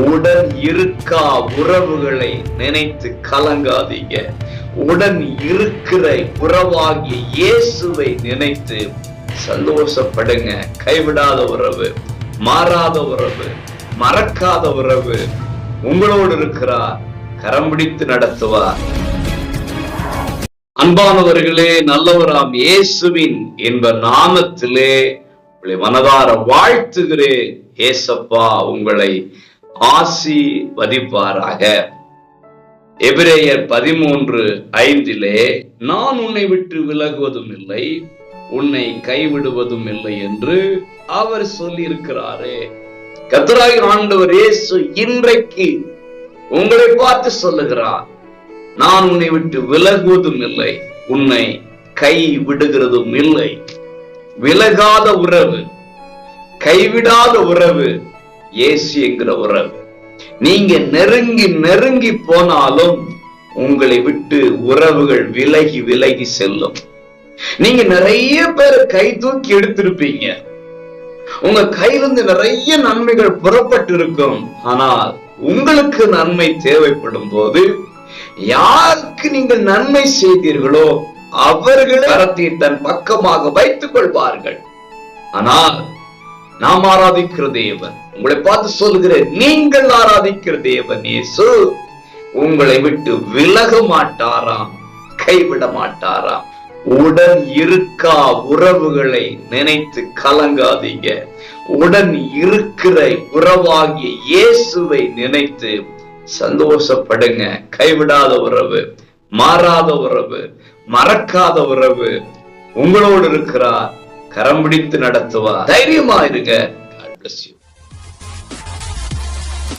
உடன் இருக்கா உறவுகளை நினைத்து கலங்காதீங்க. உடன் இருக்கிற உறவாகிய இயேசுவை நினைத்து சந்தோஷப்படுங்க. கைவிடாத உறவு, மாறாத உறவு, மறக்காத உறவு உங்களோடு இருக்கிறார். கரம் பிடித்து நடத்துவார். அன்பானவர்களே, நல்லவராம் இயேசுவின் என்ப நாமத்திலே உங்களை மனதார வாழ்த்துகிறேன். ஏசப்பா உங்களை ஆசீர்வதிப்பாராக. எபிரேயர் 13:5 நான் உன்னை விட்டு விலகுவதும் இல்லை, உன்னை கைவிடுவதும் இல்லை என்று அவர் சொல்லி இருக்கிறாரே. கர்த்தராகிய ஆண்டவர் இயேசு இன்றைக்கு உங்களை பார்த்து சொல்லுகிறார், நான் உன்னை விட்டு விலகுவதும் இல்லை, உன்னை கை விடுகிறதும் இல்லை. விலகாத உறவு, கைவிடாத உறவு இயேசு என்கிற உறவு. நீங்க நெருங்கி நெருங்கி போனாலும் உங்களை விட்டு உறவுகள் விலகி விலகி செல்லும். நீங்க நிறைய பேர் கை தூக்கி எடுத்திருப்பீங்க, உங்க கையிலிருந்து நிறைய நன்மைகள் புறப்பட்டு இருக்கும். ஆனால் உங்களுக்கு நன்மை தேவைப்படும் போது யாருக்கு நீங்கள் நன்மை செய்தீர்களோ அவர்களை கரத்தை தன் பக்கமாக வைத்துக் கொள்வார்கள். ஆனால் நாம் ஆராதிக்கிற தேவன், உங்களை பார்த்து சொல்லுகிறேன், நீங்கள் ஆராதிக்கிற தேவன் இயேசு உங்களை விட்டு விலக மாட்டாராம், கைவிட மாட்டாராம். உடன் இருக்கா உறவுகளை நினைத்து கலங்காதீங்க. உடன் இருக்கிற உறவாகிய இயேசுவை நினைத்து சந்தோஷப்படுங்க. கைவிடாத உறவு, மாறாத உறவு, மறக்காத உறவு உங்களோடு இருக்கிறார். கரம் பிடித்து நடத்துவார். தைரியமா இருங்க. God bless you.